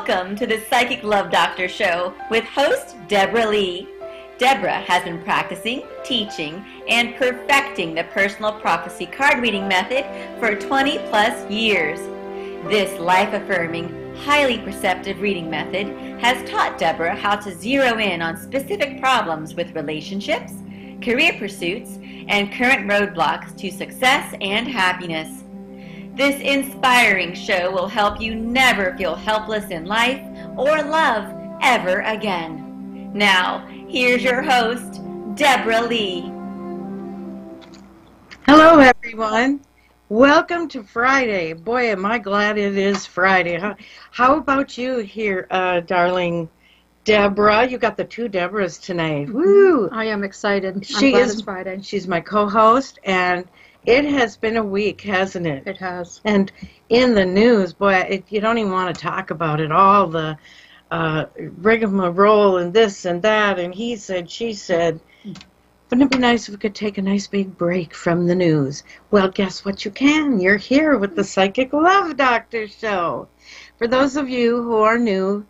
Welcome to the Psychic Love Doctor Show with host Deborah Lee. Deborah has been practicing, teaching, and perfecting the personal prophecy card reading method for 20 plus years. This life-affirming, highly perceptive reading method has taught Deborah how to zero in on specific problems with relationships, career pursuits, and current roadblocks to success and happiness. This inspiring show will help you never feel helpless in life or love ever again. Now, here's your host, Deborah Lee. Hello, everyone. Welcome to Friday. Boy, am I glad it is Friday. How about you here, darling Deborah? You got the two Deborahs tonight. Woo! I am excited. I'm glad it's Friday. She's my co-host, and it has been a week, hasn't it? It has. And in the news, boy, you don't even want to talk about it. All the rigmarole and this and that, and he said, she said. Wouldn't it be nice if we could take a nice big break from the news? Well, guess what you can. You're here with the Psychic Love Doctor Show. For those of you who are new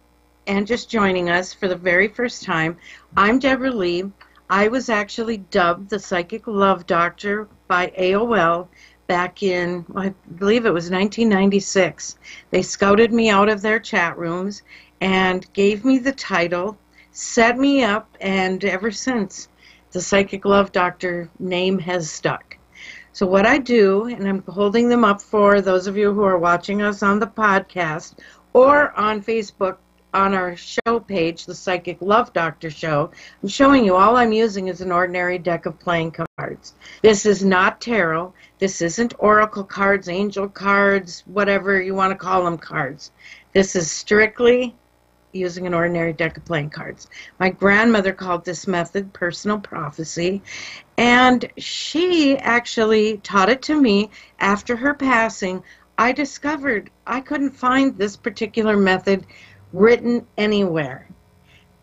and just joining us for the very first time, I'm Deborah Lee. I was actually dubbed the Psychic Love Doctor by AOL back in, I believe it was 1996. They scouted me out of their chat rooms and gave me the title, set me up, and ever since, the Psychic Love Doctor name has stuck. So what I do, and I'm holding them up for those of you who are watching us on the podcast or on Facebook on our show page, the Psychic Love Doctor Show, I'm showing you all I'm using is an ordinary deck of playing cards. This is not tarot. This isn't oracle cards, angel cards, whatever you want to call them cards. This is strictly using an ordinary deck of playing cards. My grandmother called this method personal prophecy, and she actually taught it to me after her passing. I discovered I couldn't find this particular method written anywhere,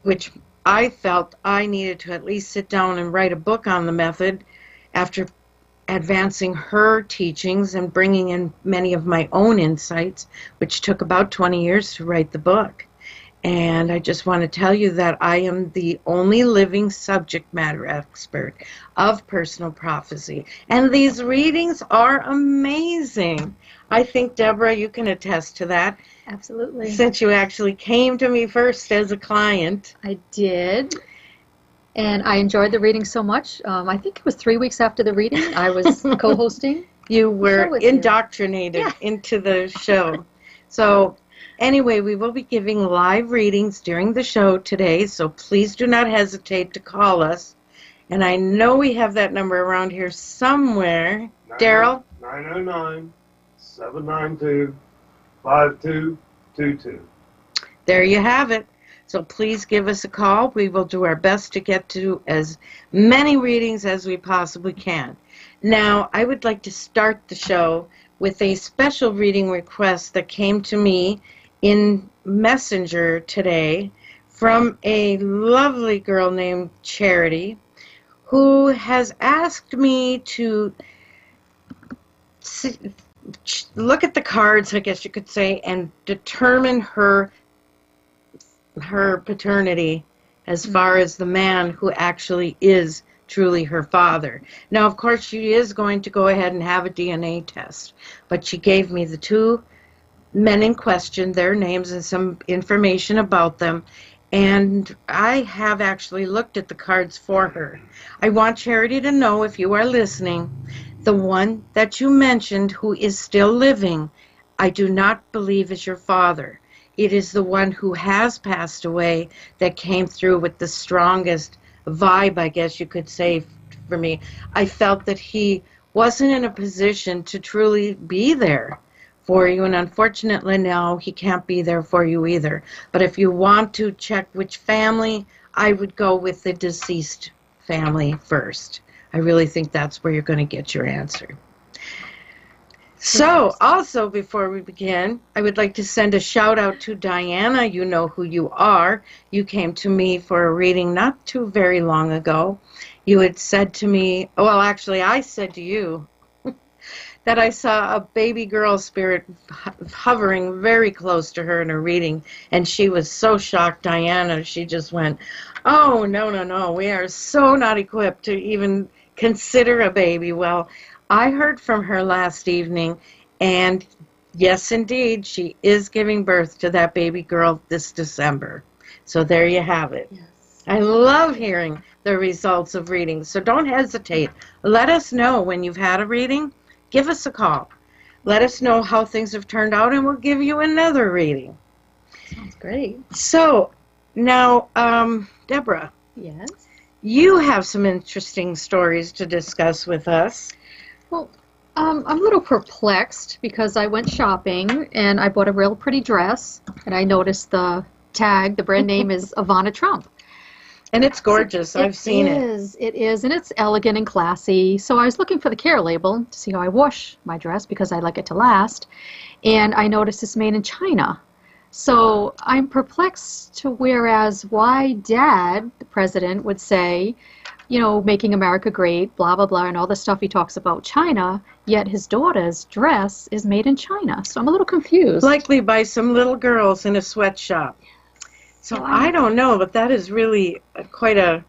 which I felt I needed to at least sit down and write a book on the method after advancing her teachings and bringing in many of my own insights, which took about 20 years to write the book. And I just want to tell you that I am the only living subject matter expert of personal prophecy. And these readings are amazing. I think, Deborah, you can attest to that. Absolutely. Since you actually came to me first as a client. I did. And I enjoyed the reading so much. I think it was 3 weeks after the reading. I was co-hosting. You were indoctrinated into the show. So anyway, we will be giving live readings during the show today, so please do not hesitate to call us. And I know we have that number around here somewhere. Daryl? 909-792-5222. There you have it. So please give us a call. We will do our best to get to as many readings as we possibly can. Now, I would like to start the show with a special reading request that came to me in Messenger today from a lovely girl named Charity, who has asked me to look at the cards, I guess you could say, and determine her paternity as far as the man who actually is truly her father. Now, of course, she is going to go ahead and have a DNA test, but she gave me the two men in question, their names and some information about them, and I have actually looked at the cards for her. I want Charity to know, if you are listening, the one that you mentioned who is still living, I do not believe is your father. It is the one who has passed away that came through with the strongest vibe, I guess you could say, for me. I felt that he wasn't in a position to truly be there for you, and unfortunately now he can't be there for you either. But if you want to check which family, I would go with the deceased family first. I really think that's where you're going to get your answer. So, also before we begin, I would like to send a shout out to Diana. You know who you are. You came to me for a reading not too very long ago. You had said to me, well, actually I said to you that I saw a baby girl spirit hovering very close to her in her reading, and she was so shocked, Diana. She just went, "Oh, no, no, no, we are so not equipped to even consider a baby." Well, I heard from her last evening, and yes, indeed, she is giving birth to that baby girl this December. So there you have it. Yes. I love hearing the results of readings, so don't hesitate. Let us know when you've had a reading. Give us a call. Let us know how things have turned out, and we'll give you another reading. Sounds great. So, now, Deborah, Yes. you have some interesting stories to discuss with us. Well, I'm a little perplexed because I went shopping and I bought a real pretty dress, and I noticed the tag, the brand name is Ivana Trump. And it's gorgeous. I've seen it. It is, and it's elegant and classy. So I was looking for the care label to see how I wash my dress because I like it to last. And I noticed it's made in China. So I'm perplexed to whereas why Dad, the president, would say, you know, making America great, blah, blah, blah, and all the stuff he talks about China, yet his daughter's dress is made in China. So I'm a little confused. Likely by some little girls in a sweatshop. So Yeah. I don't know, but that is really quite a,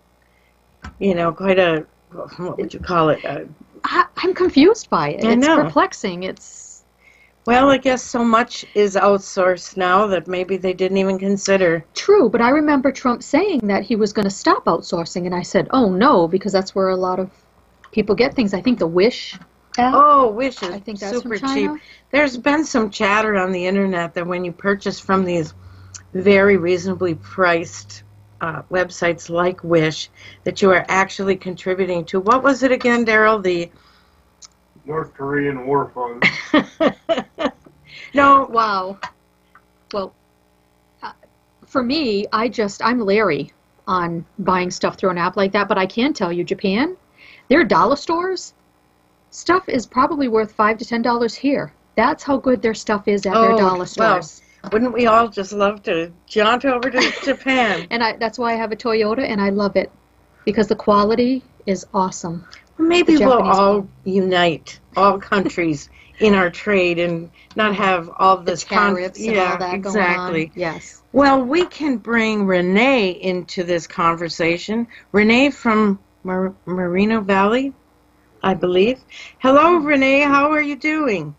what would you call it? I'm confused by it. I It's know. perplexing. It's Well, I guess so much is outsourced now that maybe they didn't even consider. true, but I remember Trump saying that he was going to stop outsourcing, and I said, oh no, because that's where a lot of people get things. I think the Wish app, Oh, Wish is I think that's super from China. cheap. There's been some chatter on the internet that when you purchase from these very reasonably priced websites like Wish, that you are actually contributing to, what was it again, Daryl? The North Korean war funds. No, Wow. Well, for me, I'm leery on buying stuff through an app like that, but I can tell you, Japan, their dollar stores, stuff is probably worth $5 to $10 here. That's how good their stuff is at their dollar stores. wouldn't we all just love to jaunt over to Japan? And that's why I have a Toyota, and I love it because the quality is awesome. Maybe The we'll Japanese all one. unite, all countries, in our trade and not have all The this tariffs and yeah, all that exactly. going on. Yes. Well, we can bring Renee into this conversation. Renee from Moreno Valley, I believe. Hello, Renee. How are you doing?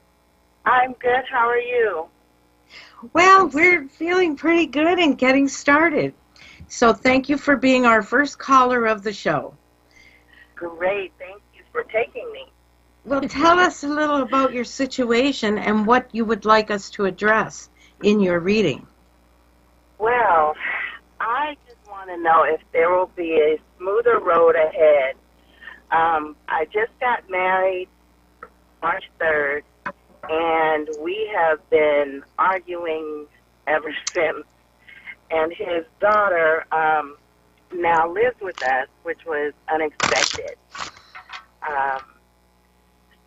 I'm good. How are you? Well, we're feeling pretty good and getting started. So thank you for being our first caller of the show. Great. Thank you for taking me. Well, tell us a little about your situation and what you would like us to address in your reading. Well, I just want to know if there will be a smoother road ahead. I just got married March 3rd, and we have been arguing ever since. And his daughter now lives with us, which was unexpected.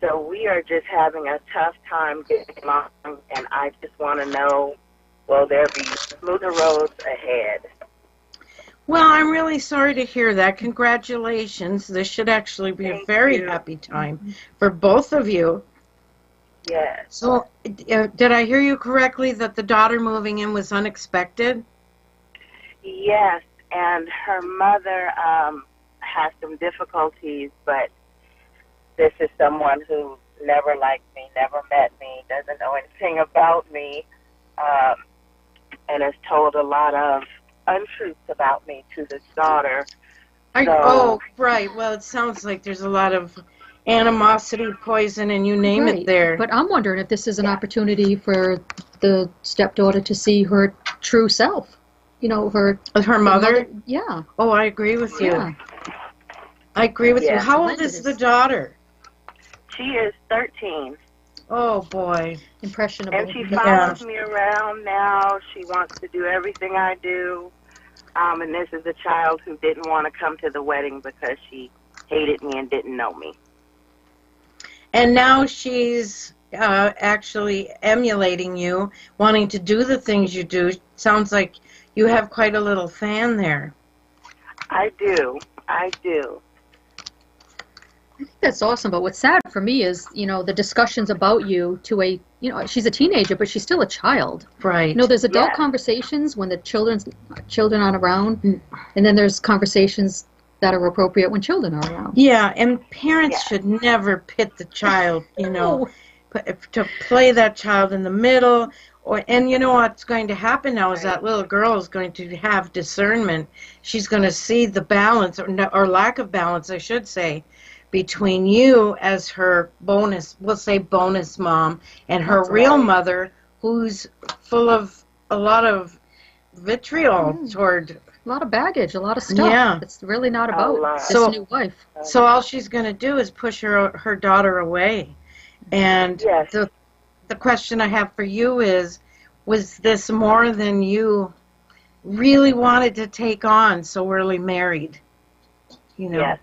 So we are just having a tough time getting along, and I just want to know, will there be smoother roads ahead? Well, I'm really sorry to hear that. Congratulations. This should actually be a Thank very you. happy time for both of you. Yes. So, did I hear you correctly that the daughter moving in was unexpected? Yes, and her mother has some difficulties, but this is someone who never liked me, never met me, doesn't know anything about me, and has told a lot of untruths about me to this daughter. Oh, right. Well, it sounds like there's a lot of animosity, poison, and you name Right. it there. But I'm wondering if this is an opportunity for the stepdaughter to see her true self. You know, her Mother? Yeah. Oh, I agree with you. Yeah. I agree with you. Yeah. How old is the daughter? She is 13, Oh, boy. Impressionable. and she follows me around now. She wants to do everything I do, and this is a child who didn't want to come to the wedding because she hated me and didn't know me. And now she's actually emulating you, wanting to do the things you do. Sounds like you have quite a little fan there. I do. That's awesome. But what's sad for me is, the discussions about you to she's a teenager, but she's still a child. Right. There's adult Yes. conversations when the children aren't around, and then there's conversations that are appropriate when children are around. Yeah, and parents Yeah. should never pit the child, No. to play that child in the middle. And you know what's going to happen now is that little girl is going to have discernment. She's going to see the balance, or lack of balance, I should say, between you as her bonus, we'll say bonus mom, and her That's real right. mother, who's full of a lot of vitriol toward. A lot of baggage, a lot of stuff. Yeah. It's really not A about lot. this So- new wife. So all she's going to do is push her daughter away. And Yes. the question I have for you is, was this more than you really wanted to take on so early married? Yes.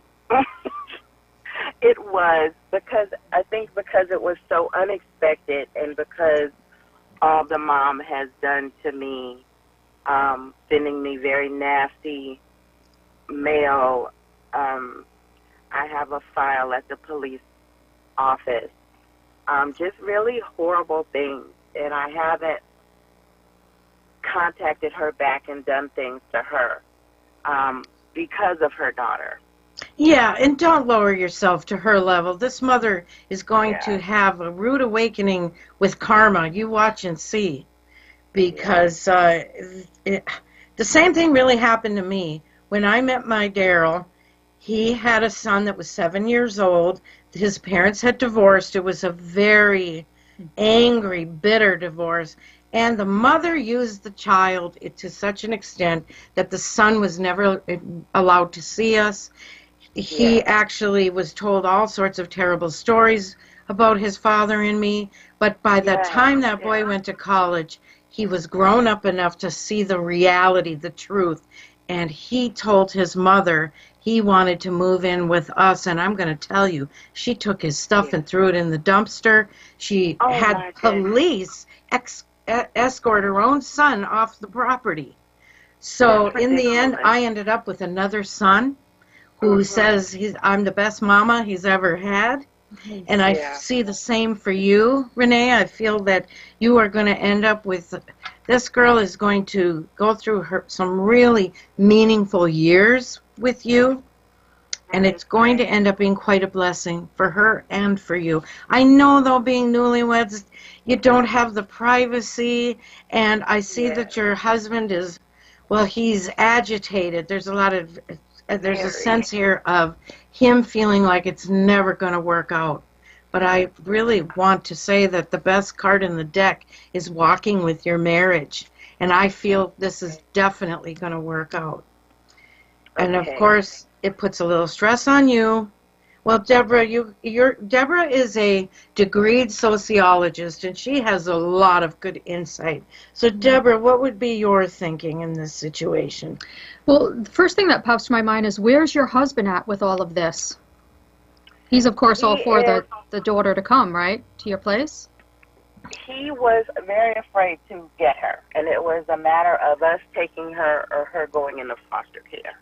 It was, because it was so unexpected, and because all the mom has done to me, sending me very nasty mail. I have a file at the police office. Just really horrible things, and I haven't contacted her back and done things to her because of her daughter. Yeah, and don't lower yourself to her level. This mother is going to Yeah. have a rude awakening with karma. You watch and see. Because the same thing really happened to me. When I met my Daryl, he had a son that was 7 years old. His parents had divorced. It was a very angry, bitter divorce. And the mother used the child to such an extent that the son was never allowed to see us. He actually was told all sorts of terrible stories about his father and me. But by the time that boy went to college, he was grown up enough to see the reality, the truth. And he told his mother he wanted to move in with us. And I'm going to tell you, she took his stuff and threw it in the dumpster. She Oh, my had police escort her own son off the property. So That's in the end, ridiculous. I ended up with another son who says I'm the best mama he's ever had. And I Yeah. see the same for you, Renee. I feel that you are going to end up with, this girl is going to go through some really meaningful years with you. And it's going to end up being quite a blessing for her and for you. I know, though, being newlyweds, you don't have the privacy. And I see that your husband is, well, he's agitated. There's a sense here of him feeling like it's never going to work out. But I really want to say that the best card in the deck is walking with your marriage. And I feel this is definitely going to work out. And of Okay. course, it puts a little stress on you. Well, Deborah, Deborah is a degreed sociologist, and she has a lot of good insight. So, Deborah, what would be your thinking in this situation? Well, the first thing that pops to my mind is, where's your husband at with all of this? He's, of course, all He for is- the daughter to come, right, to your place? He was very afraid to get her, and it was a matter of us taking her or her going into foster care.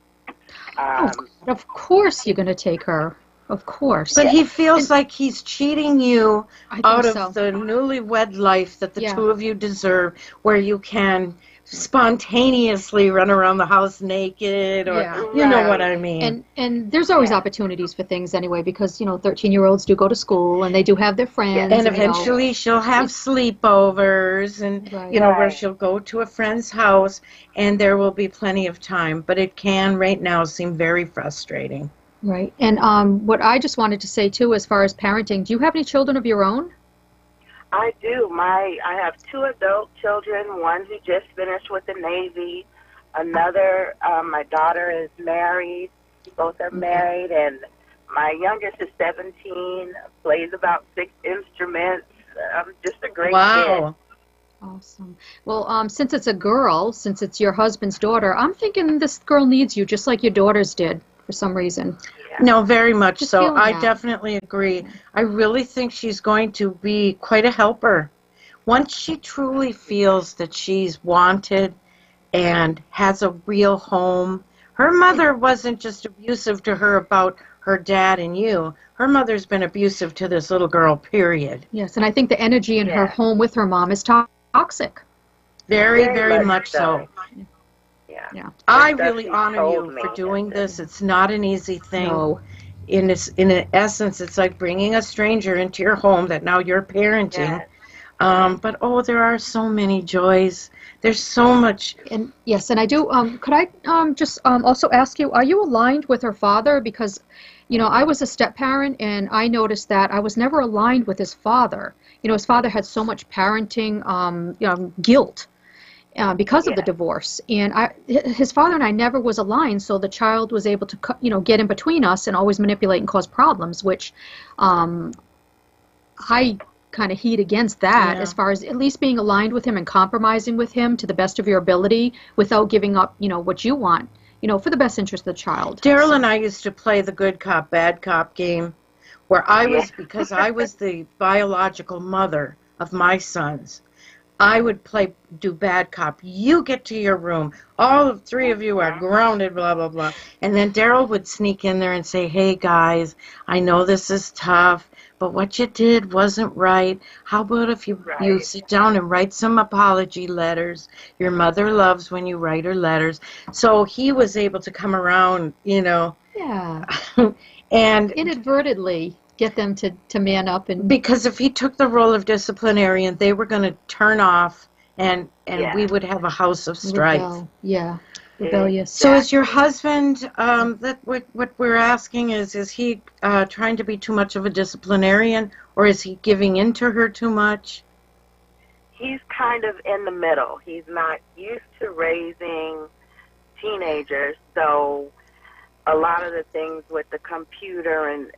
Of course you're going to take her. Of course. But he feels like he's cheating you I think out of so. the newlywed life that the Yeah. two of you deserve, where you can spontaneously run around the house naked, or Yeah. you know what I mean. And there's always opportunities for things anyway, because 13-year-olds do go to school and they do have their friends. And eventually she'll have sleepovers, and Right. where Right. she'll go to a friend's house, and there will be plenty of time. But it can right now seem very frustrating. Right. And what I just wanted to say too, as far as parenting, do you have any children of your own? I do. I have 2 adult children, one who just finished with the Navy, another, my daughter is married, both are married, and my youngest is 17, plays about 6 instruments, just a great kid. Wow. Awesome. Well, since it's a girl, since it's your husband's daughter, I'm thinking this girl needs you just like your daughters did for some reason. No, very much Just so. feeling I that. definitely agree. I really think she's going to be quite a helper. Once she truly feels that she's wanted and has a real home. Her mother wasn't just abusive to her about her dad and you, her mother's been abusive to this little girl, period. Yes, and I think the energy in her home with her mom is toxic. Very, very much so. Yeah. I really honor you for doing this. It's not an easy thing. No. In essence, it's like bringing a stranger into your home that now you're parenting. But there are so many joys. There's so much. And yes, and I do. Could I just also ask you, are you aligned with her father? Because, I was a step parent, and I noticed that I was never aligned with his father. His father had so much parenting guilt because of the divorce, and his father and I never was aligned. So the child was able to, get in between us and always manipulate and cause problems, which I kind of heat against that, as far as at least being aligned with him and compromising with him to the best of your ability without giving up, what you want, for the best interest of the child. Daryl and I used to play the good cop, bad cop game, where because I was the biological mother of my sons, I would do bad cop. You get to your room. All three of you are grounded, blah, blah, blah. And then Daryl would sneak in there and say, hey, guys, I know this is tough, but what you did wasn't right. How about if you sit down and write some apology letters? Your mother loves when you write her letters. So he was able to come around, Yeah. and inadvertently get them to man up. And because if he took the role of disciplinarian, they were going to turn off, and we would have a house of strife. Rebellious. So is your husband, what we're asking is he trying to be too much of a disciplinarian, or is he giving in to her too much? He's kind of in the middle. He's not used to raising teenagers, so a lot of the things with the computer and,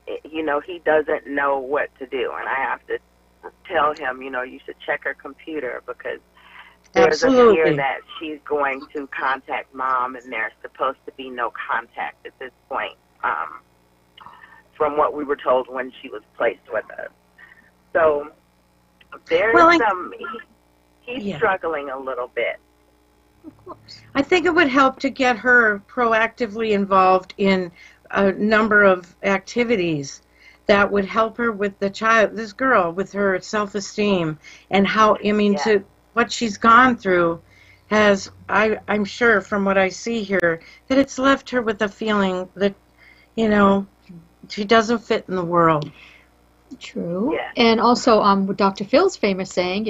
he doesn't know what to do. And I have to tell him, you should check her computer because there's a fear that she's going to contact mom, and there's supposed to be no contact at this point, from what we were told when she was placed with us. So there's he's struggling a little bit. Of course. I think it would help to get her proactively involved in a number of activities that would help her with this girl, with her self-esteem, and to what she's gone through has, I'm sure from what I see here, that it's left her with a feeling that, she doesn't fit in the world. True. Yeah. And also, Dr. Phil's famous saying,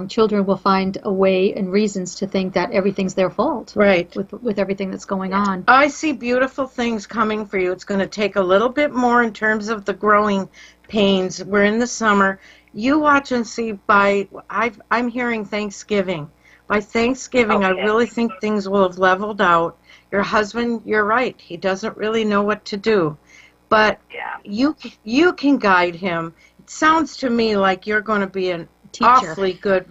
children will find a way and reasons to think that everything's their fault. Right. With everything that's going on. I see beautiful things coming for you. It's going to take a little bit more in terms of the growing pains. We're in the summer. You watch and see I'm hearing Thanksgiving. By Thanksgiving, I really think things will have leveled out. Your husband, you're right. He doesn't really know what to do. But you can guide him. It sounds to me like you're going to be an awfully good,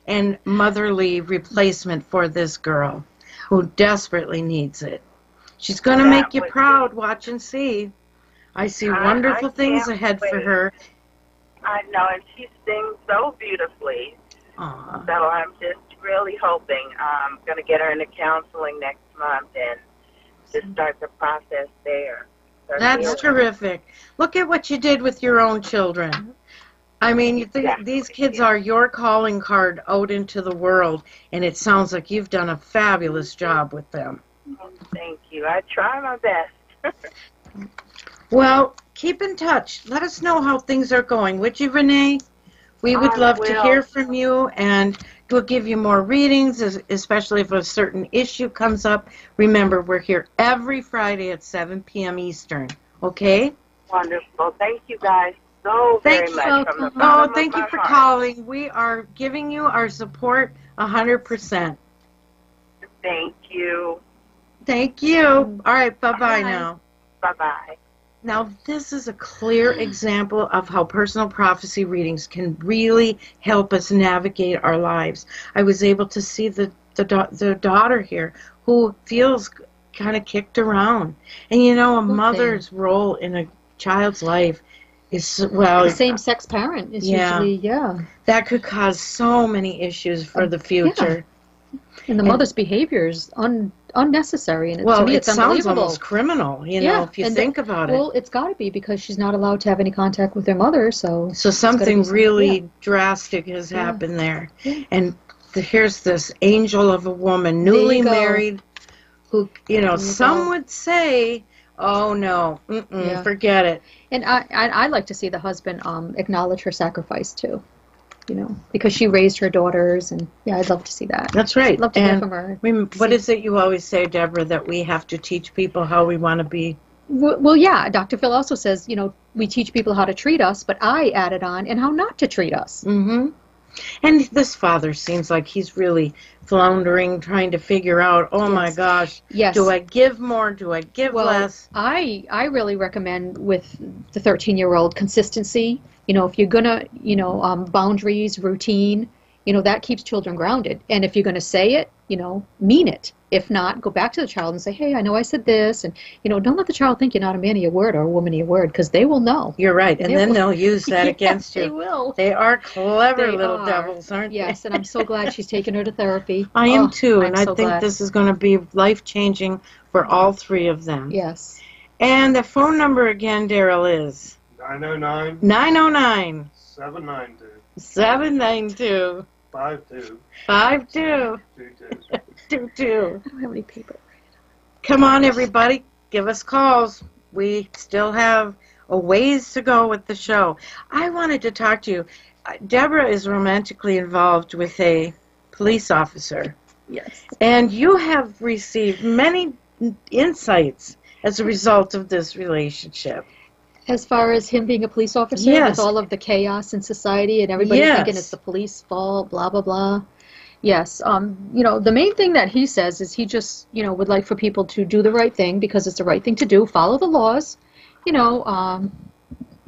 and motherly replacement for this girl who desperately needs it. She's going to make you proud. Watch and see. I see wonderful things ahead for her. I know, and she sings so beautifully. Aww. So I'm just really hoping I'm going to get her into counseling next month and just start the process there. That's terrific. Look at what you did with your own children. I mean, you think these kids are your calling card out into the world, and it sounds like you've done a fabulous job with them. Thank you. I try my best. Well, keep in touch. Let us know how things are going, would you, Renee? We would love to hear from you, and we'll give you more readings, especially if a certain issue comes up. Remember, we're here every Friday at 7 p.m. Eastern, okay? Wonderful. Thank you guys so very much. Thank you for calling. We are giving you our support 100%. Thank you. Thank you. All right, bye-bye now. Bye-bye. Now, this is a clear example of how personal prophecy readings can really help us navigate our lives. I was able to see the daughter here who feels kind of kicked around. And, a mother's role in a child's life is, well... The same-sex parent is usually, that could cause so many issues for the future. And the mother's behavior is unnecessary, and Well, to me it it's sounds unbelievable. almost criminal, you know, Yeah, if you and think about it. Well, it's got to be because she's not allowed to have any contact with her mother, so So it's gotta something be some- really drastic has Yeah. happened there. Yeah. And here's this angel of a woman, There you newly go. married, who, you know, There you some go. would say, oh no, Yeah. forget it. And I like to see the husband acknowledge her sacrifice too, you know, because she raised her daughters, and yeah, I'd love to see that. That's right. Love to hear And from her. what is it you always say, Deborah, that we have to teach people how we want to be? Well, yeah, Dr. Phil also says, you know, we teach people how to treat us, but I added on, and how not to treat us. Mm-hmm. And this father seems like he's really floundering, trying to figure out, oh my Yes. gosh, Yes. do I give more? Do I give Well, less? I really recommend with the 13-year-old consistency. You know, if you're gonna, you know, boundaries, routine, you know, that keeps children grounded. And if you're gonna say it, you know, mean it. If not, go back to the child and say, hey, I know I said this, and you know, don't let the child think you're not a man of your word or a woman of your word, because they will know. You're right, and then they'll use that Yes, against you. They will. They are clever They little are. devils, aren't Yes, they? and I'm so glad she's taken her to therapy. I am Oh, too, I'm and I so think glad. this is going to be life-changing for all three of them. Yes. And the phone number again, Daryl, is 909 909 792 792 5222. 5222. I don't have any paper. Come on, everybody, give us calls. We still have a ways to go with the show. I wanted to talk to you. Deborah is romantically involved with a police officer, Yes. and you have received many insights as a result of this relationship. As far as him being a police officer, Yes. with all of the chaos in society and everybody Yes. thinking it's the police fault, blah blah blah. Yes. You know, the main thing that he says is he just, you know, would like for people to do the right thing because it's the right thing to do, follow the laws. You know,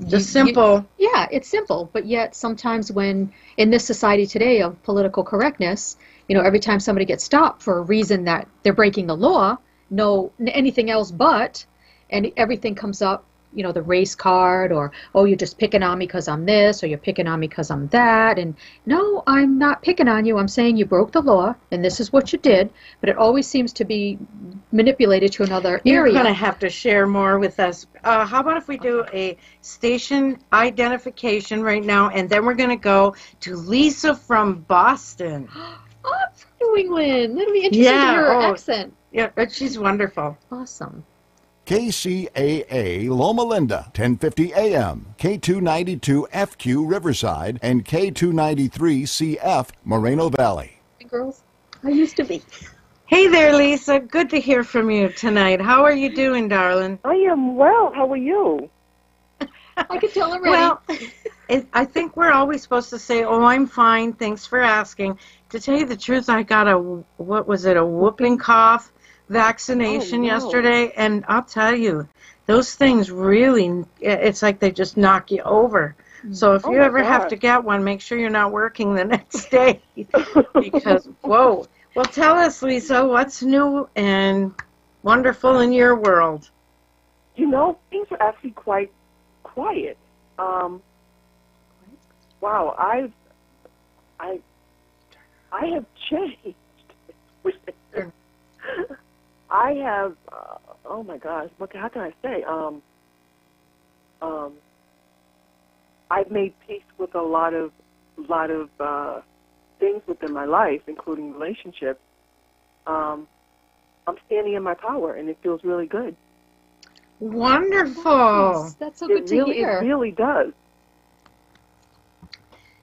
Just simple. yeah, it's simple, but yet sometimes when in this society today of political correctness, you know, every time somebody gets stopped for a reason that they're breaking the law, no anything else but, and everything comes up, you know, the race card, or oh, you're just picking on me because I'm this, or you're picking on me because I'm that. And no, I'm not picking on you. I'm saying you broke the law and this is what you did, but it always seems to be manipulated to another You're area. going to have to share more with us. How about if we do a station identification right now, and then we're going to go to Lisa from Boston. Oh, from New England. That'll be interesting to hear her accent. Yeah, she's wonderful. Awesome. KCAA Loma Linda, 1050 AM, K292FQ Riverside, and K293CF Moreno Valley. Hey, girls, I used to be. Hey there, Lisa. Good to hear from you tonight. How are you doing, darling? I am well. How are you? I could tell already. Well, I think we're always supposed to say, oh, I'm fine, thanks for asking. To tell you the truth, I got a whooping cough vaccination yesterday, and I'll tell you, those things really, it's like they just knock you over. So if you ever have to get one, make sure you're not working the next day, because, whoa. Well, tell us, Lisa, what's new and wonderful in your world? You know, things are actually quite quiet. Wow, I have changed. I have. Oh my gosh, how can I say? I've made peace with a lot of things within my life, including relationships. I'm standing in my power, and it feels really good. Wonderful. Nice. That's so good to hear. It really does.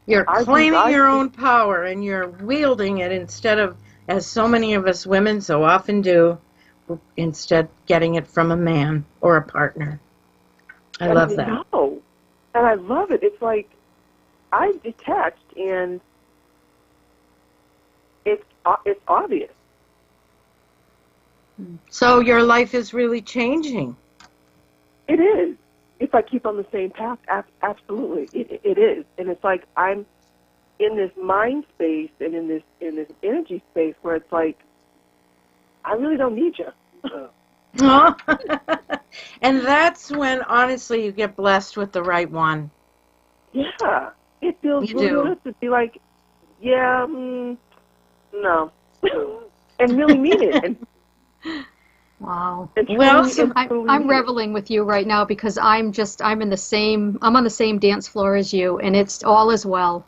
You're claiming your own power, and you're wielding it instead of, as so many of us women so often do, instead getting it from a man or a partner. I love that. No, and I love it. It's like I'm detached, and it's obvious. So your life is really changing. It is. If I keep on the same path, absolutely, it is. And it's like I'm in this mind space and in this energy space where it's like I really don't need you. And that's when, honestly, you get blessed with the right one. Yeah, it feels really good to be like, yeah, no, and really mean it. Wow. And truly, Well, it truly I'm is. reveling with you right now because I'm on the same dance floor as you, and it's all as well.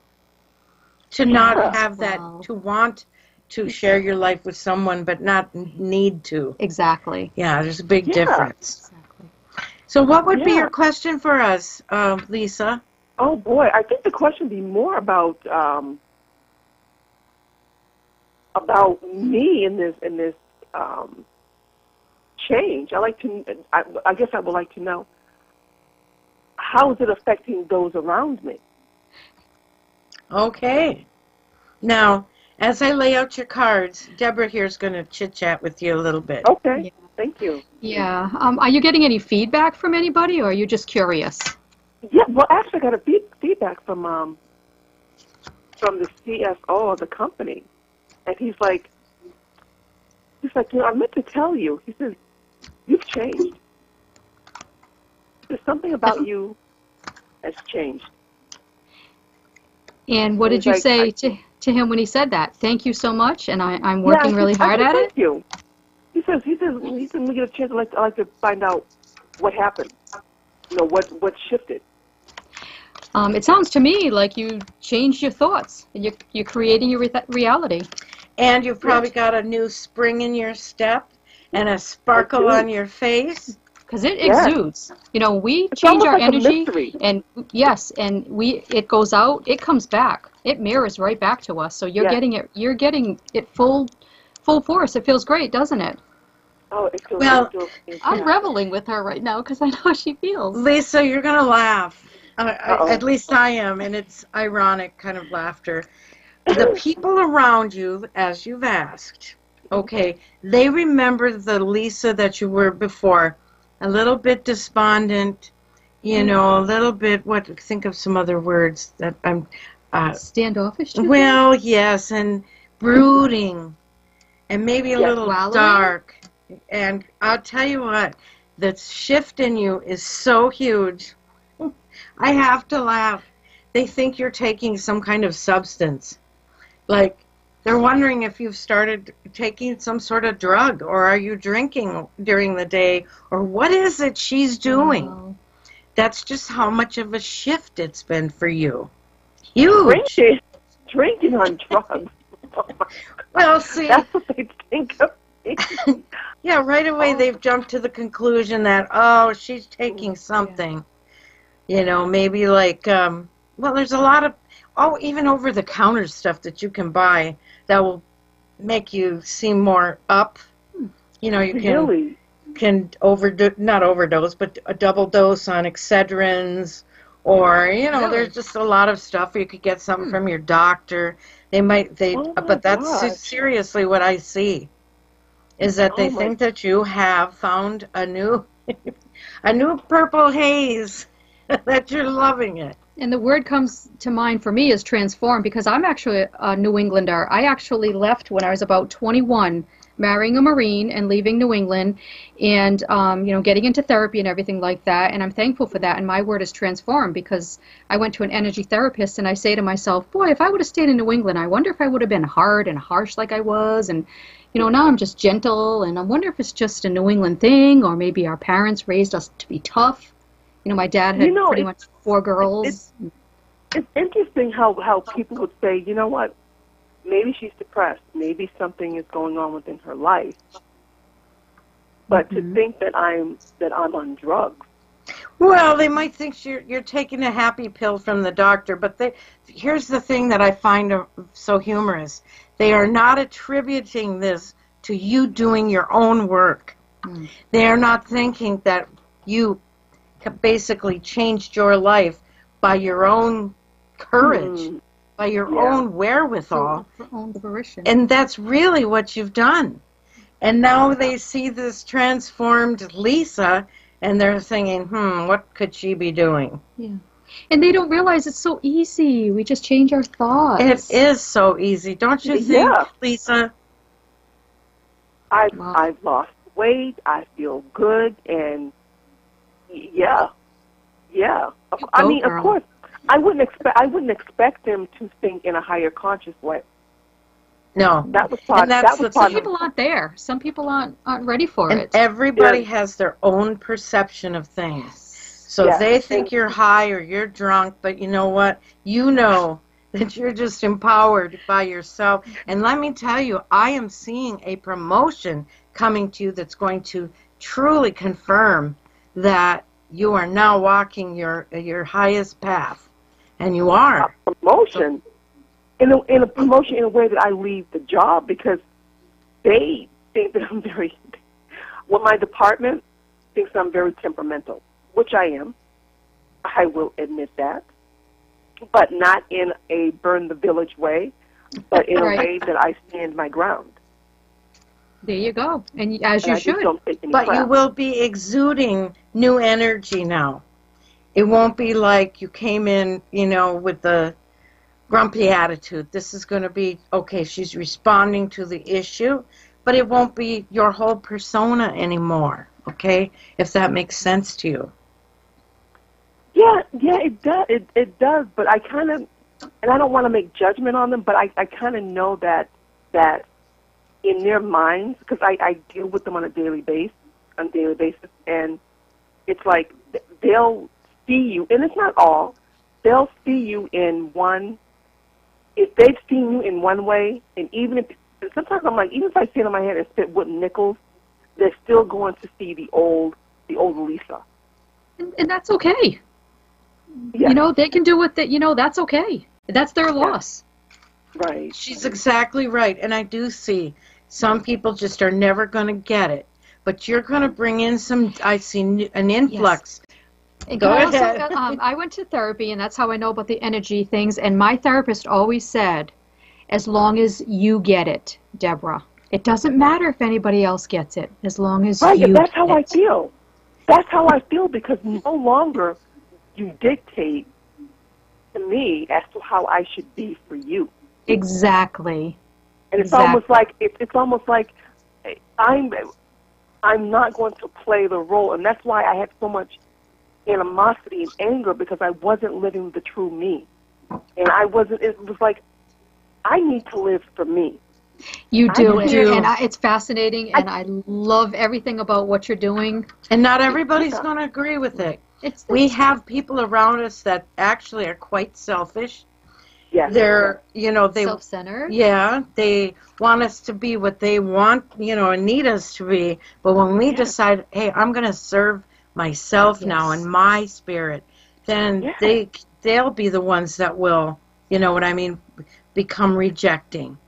to not Yeah. have that, Wow. to want to share your life with someone, but not need to. Exactly. Yeah, there's a big Yeah. difference. Exactly. So what would be Yeah. your question for us, Lisa? Oh boy, I think the question would be more about me in this change. I guess I would like to know, how is it affecting those around me? Okay. Now, as I lay out your cards, Deborah here is going to chit-chat with you a little bit. Okay, Yeah. thank you. Yeah. Are you getting any feedback from anybody, or are you just curious? Yeah, well, actually, I got a feedback from the CSO of the company, and he's like, I meant to tell you. He says, you've changed. There's something about you has changed. And what And did you he's say like, to him when he said that? Thank you so much, and I'm yeah, working really hard I at said, it. thank you. He says, when we get a chance, I like to find out what happened. You know, what shifted. It sounds to me like you changed your thoughts, and you're creating your reality. And you've probably got a new spring in your step and a sparkle on your face. Because it Yes. exudes. You know, we It's change almost our like a energy, mystery. and yes, and it goes out, it comes back, it mirrors right back to us. So you're Yes. getting it full force. It feels great, doesn't it? Oh, it feels Well, I'm reveling with her right now because I know how she feels. Lisa, you're going to laugh. Uh-oh. At least I am, and it's ironic kind of laughter. The people around you, as you've asked, okay, they remember the Lisa that you were before, a little bit despondent, you know, a little bit, think of some other words that I'm, Standoffish. Do you think? well, yes, and brooding, and maybe a little Wallowing? dark. And I'll tell you what, the shift in you is so huge. I have to laugh. They think you're taking some kind of substance. Like, they're wondering if you've started taking some sort of drug, or are you drinking during the day, or what is it she's doing? Wow. That's just how much of a shift it's been for you. Huge. Drinking on drugs. Oh my God. Well, see, That's what they think of me. yeah, right away Oh. they've jumped to the conclusion that, oh, she's taking something. You know, maybe like, well, there's a lot of, even over-the-counter stuff that you can buy that will make you seem more up. You know, you Really? can not overdose, but a double dose on Excedrins, or, you know, Really? there's just a lot of stuff. You could get something from your doctor. Oh my But that's gosh. seriously what I see, is that they Oh my- think that you have found a new, a new purple haze, that you're loving it. And the word comes to mind for me is transform, because I'm actually a New Englander. I actually left when I was about 21, marrying a Marine and leaving New England, and you know, getting into therapy and everything like that. And I'm thankful for that. And my word is transform, because I went to an energy therapist, and I say to myself, boy, if I would have stayed in New England, I wonder if I would have been hard and harsh like I was. And you know, now I'm just gentle, and I wonder if it's just a New England thing, or maybe our parents raised us to be tough. You know, my dad had pretty much 4 girls. It's interesting how people would say, you know what, maybe she's depressed, maybe something is going on within her life. But to think that I'm on drugs. Well, they might think you're taking a happy pill from the doctor, but here's the thing that I find so humorous. They are not attributing this to you doing your own work. They are not thinking that you basically changed your life by your own courage, by your own wherewithal. For own fruition. And that's really what you've done. And now they see this transformed Lisa, and they're thinking, what could she be doing? Yeah. And they don't realize it's so easy. We just change our thoughts. It is so easy, don't you think, Yeah. Lisa? I've lost weight, I feel good, and yeah. I mean, girl. of course, I wouldn't expect them to think in a higher conscious way. No. That was part. And that's That was the part Some of people aren't there. Some people aren't ready for And it. everybody Yeah. has their own perception of things. So Yeah. they think And you're high or you're drunk, but you know what? You know that you're just empowered by yourself. And let me tell you, I am seeing a promotion coming to you that's going to truly confirm that you are now walking your highest path. And you are. a promotion, in a promotion in a way that I leave the job because they think that I'm very. Well, my department thinks I'm very temperamental, which I am. I will admit that, but not in a burn the village way, but in Right. a way that I stand my ground. There you go. And as And you I just should. don't take any But you crap. will be exuding new energy now. It won't be like you came in, with the grumpy attitude. This is going to be, okay, she's responding to the issue, but it won't be your whole persona anymore, okay? If that makes sense to you. Yeah, it does. It does. But I kind of, and I don't want to make judgment on them, but I kind of know that in their minds, because I deal with them on a daily basis, and it's like they'll see you, and it's not all. They'll see you in one. If they've seen you in one way, and even if sometimes I'm like, even if I sit on my head and spit wooden nickels, they're still going to see the old Lisa. And that's okay. Yeah. They can do what they, that's okay. That's their loss. Right. She's exactly right, and I do see some people just are never going to get it. But you're going to bring in I see an influx. And Go can I ahead. also, I went to therapy, and that's how I know about the energy things. And my therapist always said, as long as you get it, Deborah, it doesn't matter if anybody else gets it, as long as Right, you and that's get how I it. feel. That's how I feel because no longer you dictate to me as to how I should be for you. Exactly. And it's Exactly. almost like I'm not going to play the role, and that's why I had so much animosity and anger because I wasn't living the true me, and I wasn't. It was like I need to live for me. You do. I do. And it's fascinating, and I love everything about what you're doing. And not everybody's going to agree with it. We have people around us that actually are quite selfish. Yeah. They're, they self-centered. Yeah, they want us to be what they want, and need us to be. But when we decide, hey, I'm going to serve myself now and my spirit, then they'll be the ones that will, become rejecting.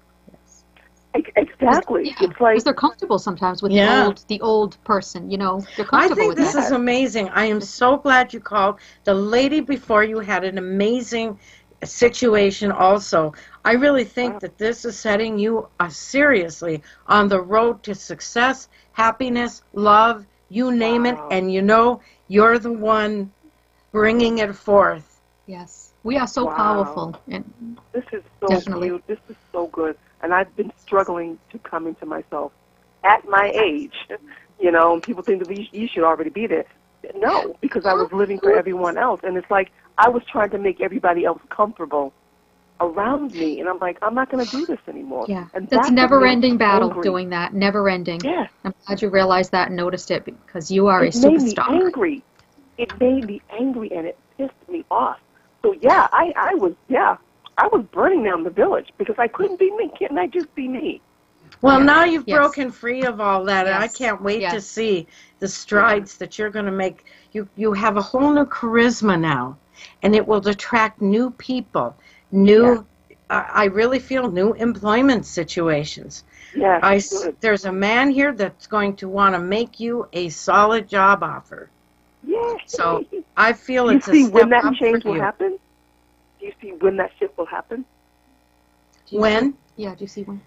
Exactly. Yeah, it's like because they're comfortable sometimes with the old person. They're comfortable I think with this that. is amazing. I am so glad you called. The lady before you had an amazing situation also. I really think that this is setting you seriously on the road to success, happiness, love, you name it, and you're the one bringing it forth. Yes, we are so powerful. And this is so definitely. cute. This is so good. And I've been struggling to come into myself at my age. And people think that you should already be there. No, because I was living for everyone else. And it's like I was trying to make everybody else comfortable around me. And I'm like, I'm not going to do this anymore. Yeah, and that's a never-ending battle, angry. doing that. Never-ending. Yeah. I'm glad you realized that and noticed it because you are a It made me superstar. angry. It made me angry, and it pissed me off. So, I was burning down the village because I couldn't be me. Can't I just be me? Well, now you've broken free of all that, and I Yes. can't wait to Yes. see the strides that you're going to make. You have a whole new charisma now, and it will attract new people, I really feel new employment situations. Yeah, there's a man here that's going to want to make you a solid job offer. Yeah. So I feel you it's see a step when that up change for will you. happen? Do you see when that shift will happen? When? Yeah, do you see one?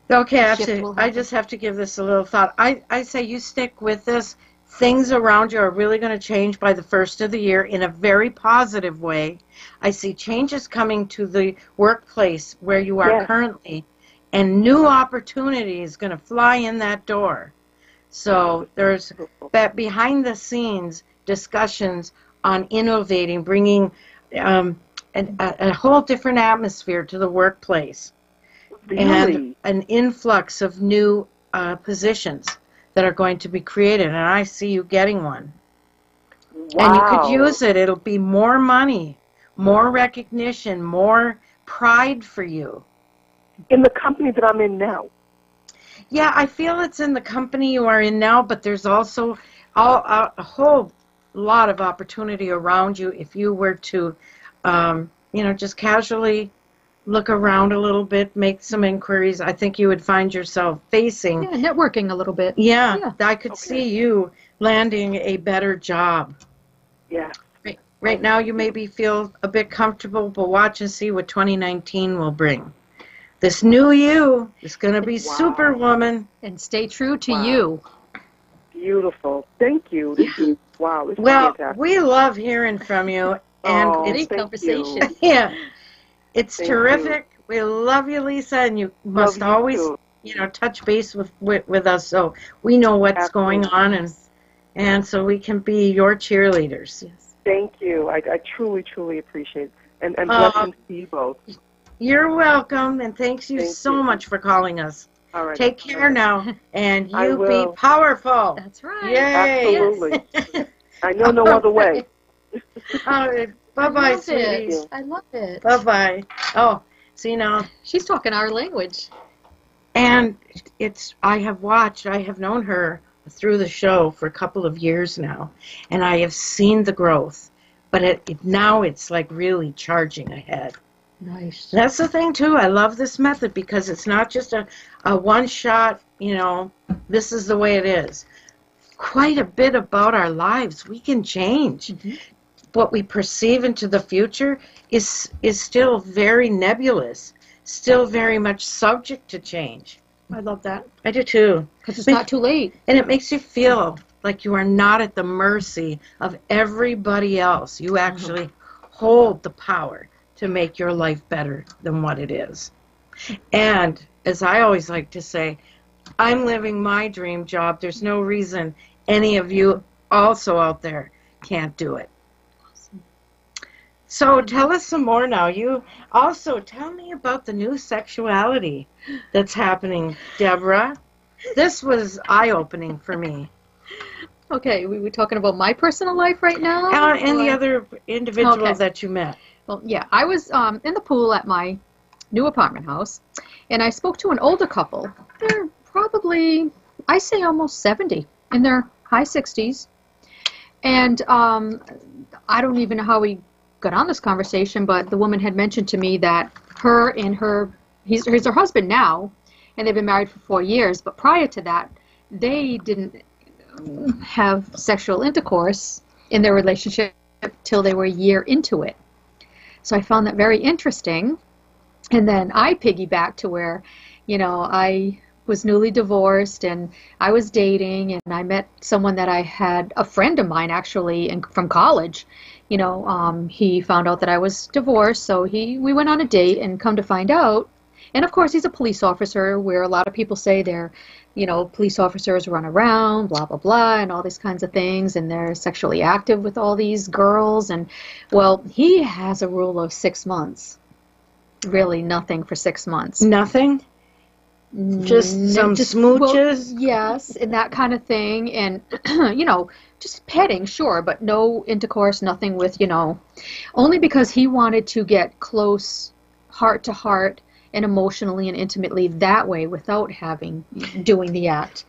Okay, Shift will I happen. just have to give this a little thought. I say you stick with this. Things around you are really going to change by the first of the year in a very positive way. I see changes coming to the workplace where you are currently, and new opportunities going to fly in that door. So there's behind the scenes discussions on innovating, bringing a whole different atmosphere to the workplace. Really? and an influx of new positions that are going to be created, and I see you getting one. Wow. And you could use it. It'll be more money, more recognition, more pride for you. In the company that I'm in now. Yeah, I feel it's in the company you are in now, but there's also a whole lot of opportunity around you if you were to, just casually look around a little bit, make some inquiries. I think you would find yourself facing. Yeah, networking a little bit. Yeah, I could see you landing a better job. Yeah. Right now you maybe feel a bit comfortable, but watch and see what 2019 will bring. This new you is going to be Superwoman. And stay true to Wow. you. Beautiful. Thank you. This is fantastic. We love hearing from you. And Great conversation. Yeah, it's Thank terrific. We love you, Lisa, and you must always, touch base with us so we know what's going on, and so we can be your cheerleaders. Yes. Thank you. I truly, truly appreciate it. And blessings to you both. You're welcome, and thank you so much for calling us. All right. Take care now, and I you will. be powerful. That's right. Yay. Absolutely. I know no other way. All right. Bye-bye, sweeties. I love it. Bye-bye. Oh, see now. She's talking our language. And I have known her through the show for a couple of years now, and I have seen the growth, but now it's like really charging ahead. Nice. That's the thing, too. I love this method because it's not just a one-shot, this is the way it is. Quite a bit about our lives we can change. Mm-hmm. What we perceive into the future is still very nebulous, still very much subject to change. I love that. I do, too. Because it's not too late. And it makes you feel like you are not at the mercy of everybody else. You actually hold the power to make your life better than what it is. And as I always like to say, I'm living my dream job. There's no reason any of you also out there can't do it. Awesome. So tell us some more now. You also tell me about the new sexuality that's happening, Deborah. This was eye-opening for me. Okay, we were talking about my personal life right now? And the other individuals that you met. Well, yeah, I was in the pool at my new apartment house, and I spoke to an older couple. They're probably, I say almost 70, in their high 60s. And I don't even know how we got on this conversation, but the woman had mentioned to me that he's her husband now, and they've been married for 4 years, but prior to that, they didn't have sexual intercourse in their relationship till they were a year into it. So I found that very interesting. And then I piggybacked to where, I was newly divorced and I was dating, and I met someone that I had, a friend of mine actually from college. He found out that I was divorced, so we went on a date, and come to find out, and of course he's a police officer, where a lot of people say they're, police officers run around, blah, blah, blah, and all these kinds of things, and they're sexually active with all these girls, and, well, he has a rule of 6 months. Really nothing for 6 months. Nothing? Just some smooches? Well, yes, and that kind of thing, and, just petting, sure, but no intercourse, nothing with, only because he wanted to get close, heart to heart, and emotionally and intimately that way without doing the act.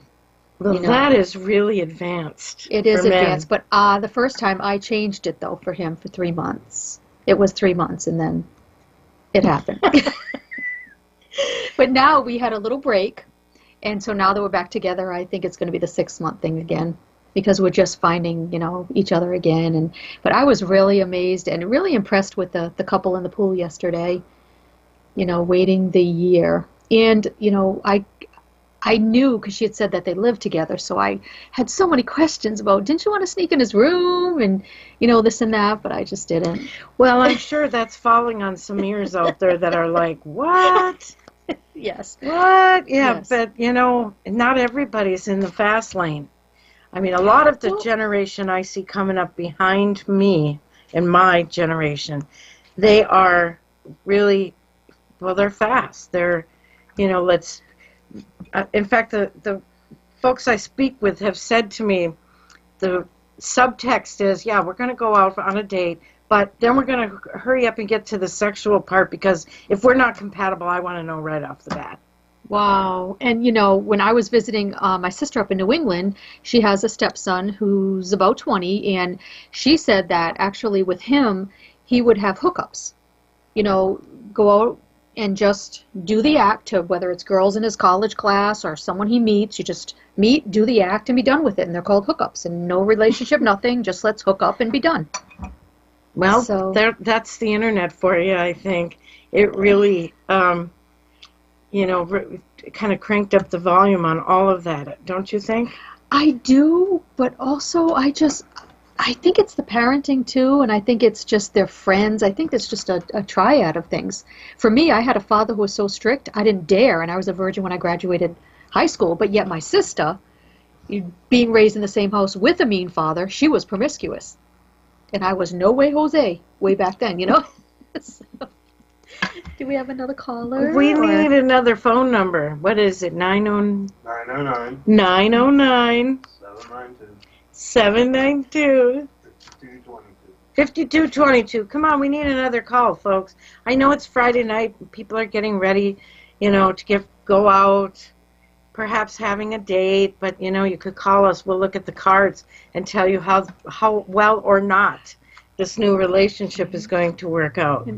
Well, that is really advanced. It is advanced, but the first time I changed it, though, for him for 3 months. It was 3 months, and then it happened. But now we had a little break, and so now that we're back together, I think it's going to be the 6-month thing again, because we're just finding, each other again. But I was really amazed and really impressed with the couple in the pool yesterday, waiting the year. And, I knew, because she had said that they lived together, so I had so many questions about, didn't you want to sneak in his room and, this and that, but I just didn't. Well, I'm sure that's falling on some ears out there that are like, what? Yes. What? Yeah, yes. But, not everybody's in the fast lane. I mean, a lot of the generation I see coming up behind me, in my generation, they are really, they're fast. They're let's. In fact, the folks I speak with have said to me, the subtext is, yeah, we're going to go out on a date, but then we're going to hurry up and get to the sexual part, because if we're not compatible, I want to know right off the bat. Wow. And, when I was visiting my sister up in New England, she has a stepson who's about 20, and she said that actually with him, he would have hookups. Go out and just do the act to whether it's girls in his college class or someone he meets. You just meet, do the act, and be done with it. And they're called hookups. And no relationship, nothing. Just let's hook up and be done. Well, So, that's the internet for you, I think. It really, kind of cranked up the volume on all of that, don't you think? I do, but also I think it's the parenting too, and I think it's just their friends. I think it's just a triad of things. For me, I had a father who was so strict, I didn't dare, and I was a virgin when I graduated high school, but yet my sister, being raised in the same house with a mean father, she was promiscuous. And I was no way Jose way back then, So, do we have another caller? We need another phone number. What is it? 909 909 792 5222. Come on, we need another call, folks. I know it's Friday night. People are getting ready, to go out, perhaps having a date. But, you could call us. We'll look at the cards and tell you how well or not this new relationship is going to work out.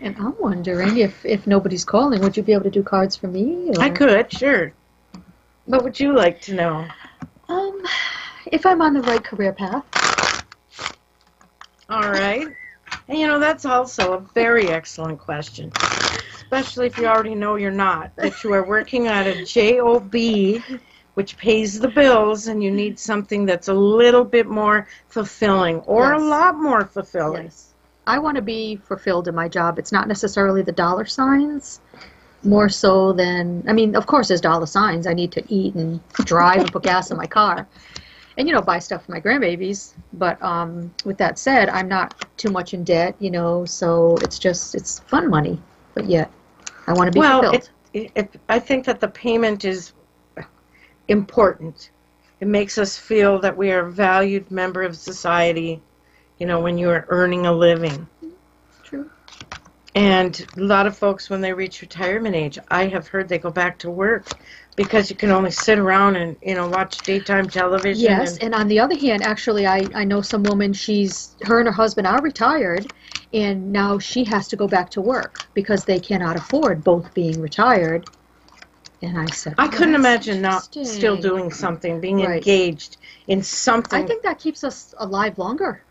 And I'm wondering if nobody's calling, would you be able to do cards for me? Or? I could, sure. What would you like to know? If I'm on the right career path. All right. And that's also a very excellent question, especially if you already know you're not, that you are working on a job, which pays the bills, and you need something that's a little bit more fulfilling, or a lot more fulfilling. Yes. I want to be fulfilled in my job. It's not necessarily the dollar signs, more so than, of course there's dollar signs. I need to eat and drive and put gas in my car. And, buy stuff for my grandbabies. But with that said, I'm not too much in debt, so it's fun money. But yet, I want to be fulfilled. I think that the payment is important. It makes us feel that we are a valued member of society, when you are earning a living. True. And a lot of folks, when they reach retirement age, I have heard they go back to work because you can only sit around and, watch daytime television. Yes, and on the other hand, actually, I know some woman, her and her husband are retired, and now she has to go back to work because they cannot afford both being retired. And I said, I couldn't imagine not still doing something, being engaged in something. I think that keeps us alive longer.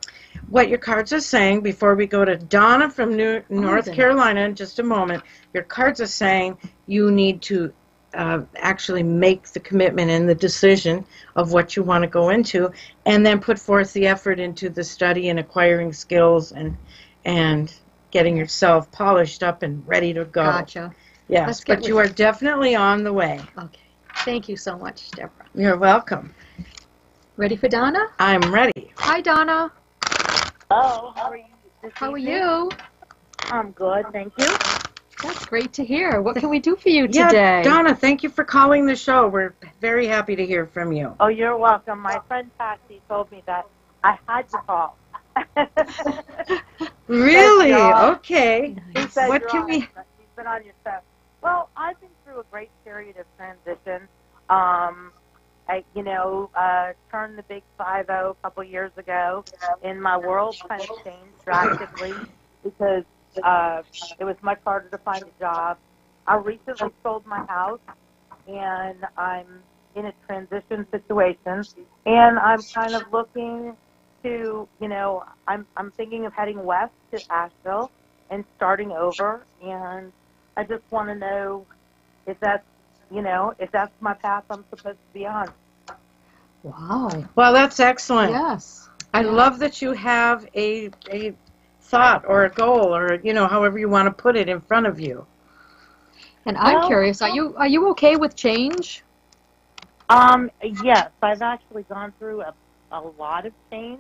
What your cards are saying, before we go to Donna from North Carolina in just a moment, your cards are saying you need to actually make the commitment and the decision of what you want to go into, and then put forth the effort into the study and acquiring skills and getting yourself polished up and ready to go. Gotcha. Yes, but you are definitely on the way. Okay. Thank you so much, Deborah. You're welcome. Ready for Donna? I'm ready. Hi, Donna. Oh, how are you? How are you? I'm good, thank you. That's great to hear. What can we do for you today? Yeah, Donna, thank you for calling the show. We're very happy to hear from you. Oh, you're welcome. My friend Patsy told me that I had to call. Really? Okay. She said What can we... She's been on your show. Well, I've been through a great period of transition. I turned the big 50 a couple years ago, and my world kind of changed drastically because it was much harder to find a job. I recently sold my house, and I'm in a transition situation, and I'm kind of looking to, I'm thinking of heading west to Asheville and starting over, and I just want to know if that's my path I'm supposed to be on. Wow. Well, that's excellent. Yes. I love that you have a thought or a goal, or however you want to put it, in front of you. And I'm curious, are you okay with change? Yes, I've actually gone through a lot of change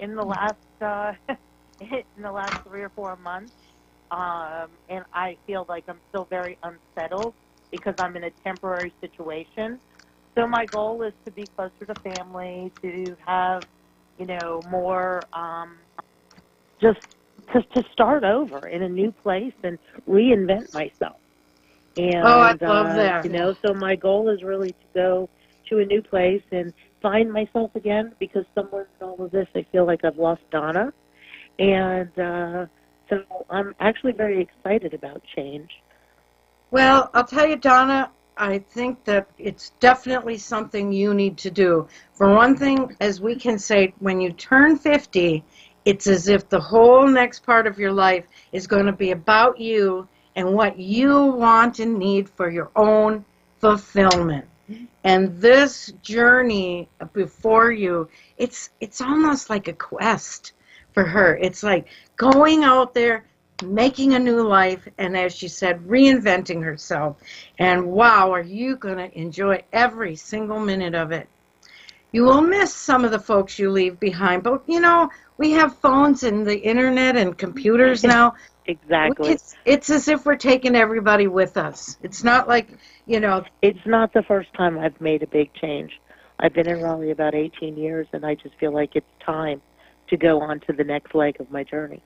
in the last in the last 3 or 4 months, and I feel like I'm still very unsettled because I'm in a temporary situation. So my goal is to be closer to family, to have, more, just to start over in a new place and reinvent myself. And, I love that. So my goal is really to go to a new place and find myself again, because somewhere in all of this, I feel like I've lost Donna. And so I'm actually very excited about change. Well, I'll tell you, Donna, I think that it's definitely something you need to do. For one thing, as we can say, when you turn 50, it's as if the whole next part of your life is going to be about you and what you want and need for your own fulfillment. And this journey before you, it's almost like a quest for her. It's like going out there, making a new life, and as she said, reinventing herself. And wow, are you going to enjoy every single minute of it. You will miss some of the folks you leave behind, but we have phones and the internet and computers now. Exactly. It's as if we're taking everybody with us. It's not like, It's not the first time I've made a big change. I've been in Raleigh about 18 years, and I just feel like it's time to go on to the next leg of my journey.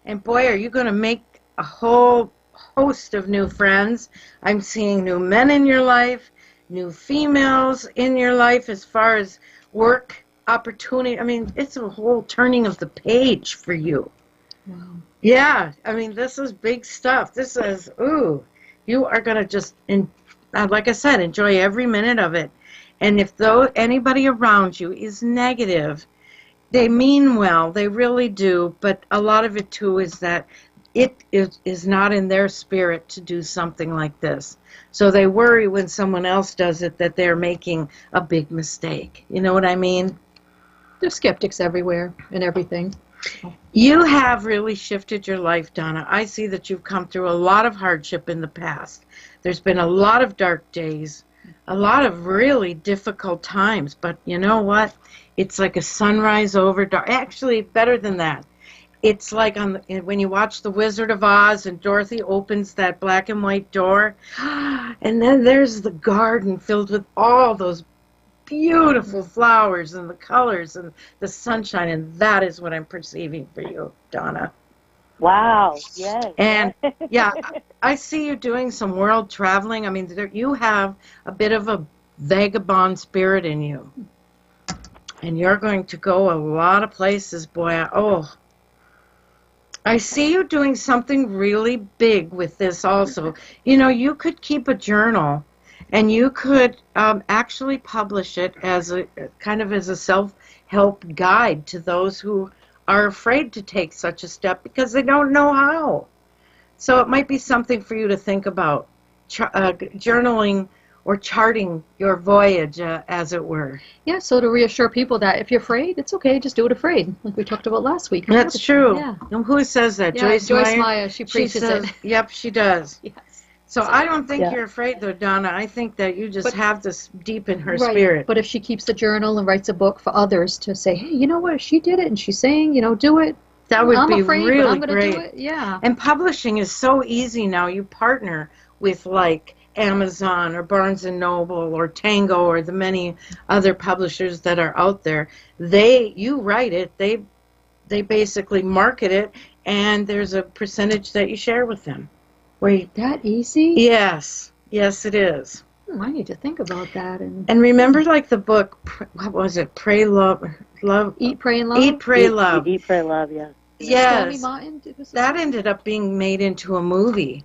And boy, are you going to make a whole host of new friends. I'm seeing new men in your life, new females in your life as far as work opportunity. I mean, it's a whole turning of the page for you. Wow. Yeah, I mean, this is big stuff. This is, you are going to just, like I said, enjoy every minute of it. And if anybody around you is negative, they mean well, they really do, but a lot of it, too, is that it is not in their spirit to do something like this. So they worry when someone else does it that they're making a big mistake. You know what I mean? There's skeptics everywhere and everything. You have really shifted your life, Donna. I see that you've come through a lot of hardship in the past. There's been a lot of dark days, a lot of really difficult times, but you know what? It's like a sunrise over dark. Actually, better than that. It's like when you watch The Wizard of Oz and Dorothy opens that black and white door, and then there's the garden filled with all those beautiful flowers and the colors and the sunshine, and that is what I'm perceiving for you, Donna. Wow, yes. And, yeah, I see you doing some world traveling. I mean, you have a bit of a vagabond spirit in you. And you're going to go a lot of places, boy. I see you doing something really big with this also. You could keep a journal, and you could actually publish it as a kind of as a self-help guide to those who are afraid to take such a step because they don't know how. So it might be something for you to think about, journaling or charting your voyage, as it were. Yeah, so to reassure people that if you're afraid, it's okay, just do it afraid, like we talked about last week. That's true. Yeah. And who says that? Yeah, Joyce Meyer, she preaches says, it. Yep, she does. Yes. So I don't think you're afraid, though, Donna. I think that you just have this deep in her spirit. But if she keeps the journal and writes a book for others to say, hey, you know what, she did it, and she's saying, do it. That would I'm be afraid, really but I'm gonna great. do it. Yeah. And publishing is so easy now. You partner with like Amazon or Barnes & Noble or Tango or the many other publishers that are out there. You write it, they basically market it, and there's a percentage that you share with them. That easy? Yes, it is. I need to think about that. And remember, like the book, what was it? Pray, Love, Eat, Pray, and Love. Eat, Pray, Love. Eat, Pray, Love. Yes. Yes. That ended up being made into a movie,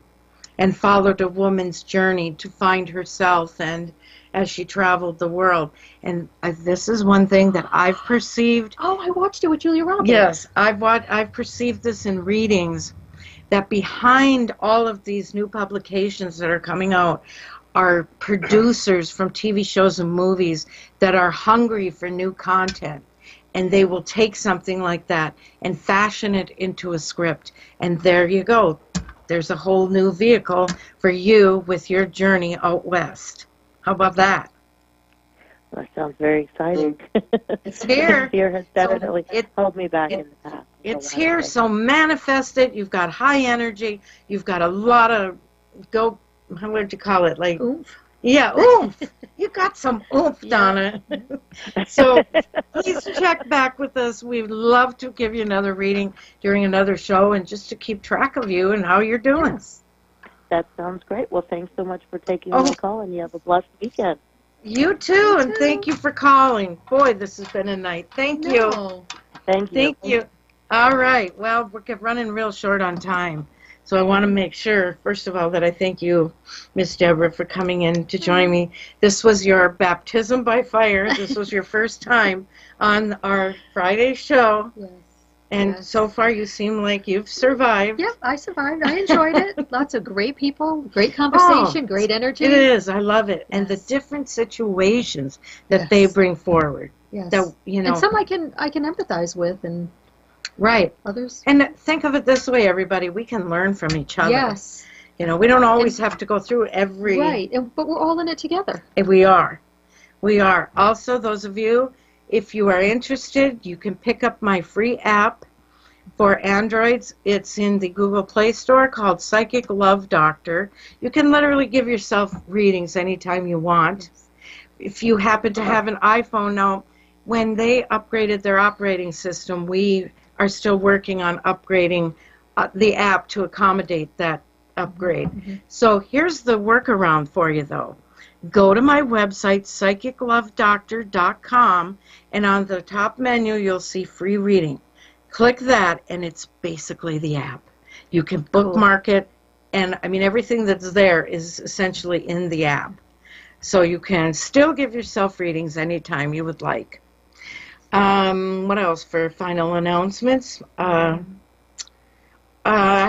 and followed a woman's journey to find herself, and as she traveled the world. And this is one thing that I've perceived. Oh, I watched it with Julia Roberts. Yes, I've perceived this in readings, that behind all of these new publications that are coming out are producers from TV shows and movies that are hungry for new content. And they will take something like that and fashion it into a script. And there you go. There's a whole new vehicle for you with your journey out west. How about that? That sounds very exciting. It's here. Fear has definitely So held me back in the past. It's here, so manifest it. You've got high energy. You've got a lot of how would you call it? Like Oomph. Yeah, oomph. You got some oomph, Donna. So please check back with us. We'd love to give you another reading during another show and just to keep track of you and how you're doing. Yes. That sounds great. Well, thanks so much for taking my call, and you have a blessed weekend. You too, and thank you for calling. Boy, this has been a night. Thank you. Thank you. Thank you. All right. Well, we're running real short on time. So I want to make sure, first of all, that I thank you, Miss Deborah, for coming in to join me. This was your baptism by fire. This was your first time on our Friday show. Yes. And so far you seem like you've survived. Yep, I survived. I enjoyed it. Lots of great people, great conversation, great energy. It is. I love it. And the different situations that they bring forward. Yes. That, you know. And some I can empathize with, and right. Others. And think of it this way, everybody. We can learn from each other. Yes. You know, we don't always have to go through every... Right, but we're all in it together. We are. We are. Also, those of you, if you are interested, you can pick up my free app for Androids. It's in the Google Play Store called Psychic Love Doctor. You can literally give yourself readings anytime you want. If you happen to have an iPhone now, when they upgraded their operating system, we are still working on upgrading the app to accommodate that upgrade. So here's the workaround for you, though. Go to my website, psychiclovedoctor.com, and on the top menu, you'll see free reading. Click that, and it's basically the app. You can bookmark it, and, I mean, everything that's there is essentially in the app. So you can still give yourself readings anytime you would like. What else for final announcements? I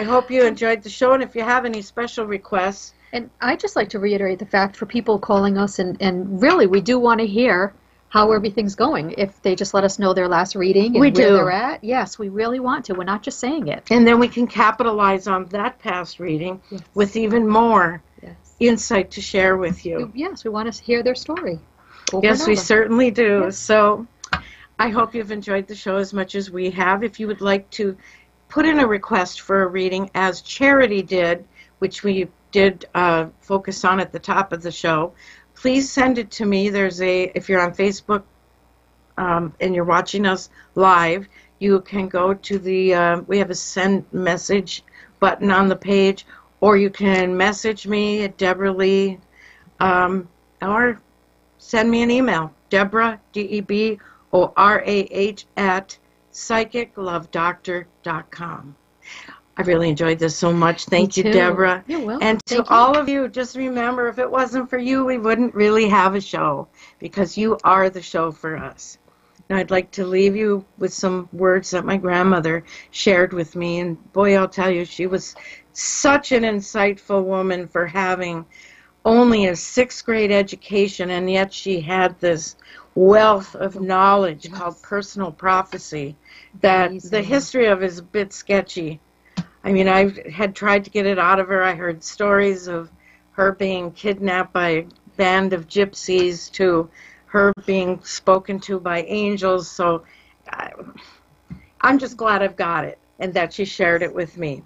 hope you enjoyed the show, and if you have any special requests. And I'd just like to reiterate the fact for people calling us, and really we do want to hear how everything's going. If they just let us know their last reading and where they're at, yes, we really want to. We're not just saying it. And then we can capitalize on that past reading with even more insight to share with you. Yes, we want to hear their story. Yes, we certainly do. Yes. So I hope you've enjoyed the show as much as we have. If you would like to put in a request for a reading, as Charity did, which we did focus on at the top of the show, please send it to me. If you're on Facebook and you're watching us live, you can go to we have a send message button on the page, or you can message me at Deborah Lee, or send me an email, Deborah, DEBORAH, at psychiclovedoctor.com. I really enjoyed this so much. Thank you, Deborah. You're welcome. And to all of you, just remember, if it wasn't for you, we wouldn't really have a show, because you are the show for us. Now, I'd like to leave you with some words that my grandmother shared with me. And boy, I'll tell you, she was such an insightful woman for having only a 6th grade education, and yet she had this wealth of knowledge called personal prophecy that the history of is a bit sketchy. I mean, I had tried to get it out of her. I heard stories of her being kidnapped by a band of gypsies to her being spoken to by angels. So I'm just glad I've got it and that she shared it with me.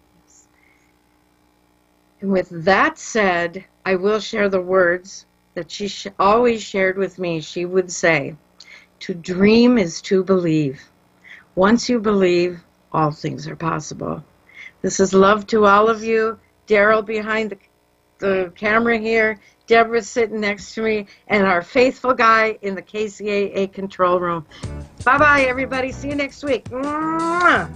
And with that said, I will share the words that she always shared with me. She would say, "To dream is to believe. Once you believe, all things are possible." This is love to all of you. Daryl behind the camera here, Deborah sitting next to me, and our faithful guy in the KCAA control room. Bye-bye, everybody. See you next week. Mwah!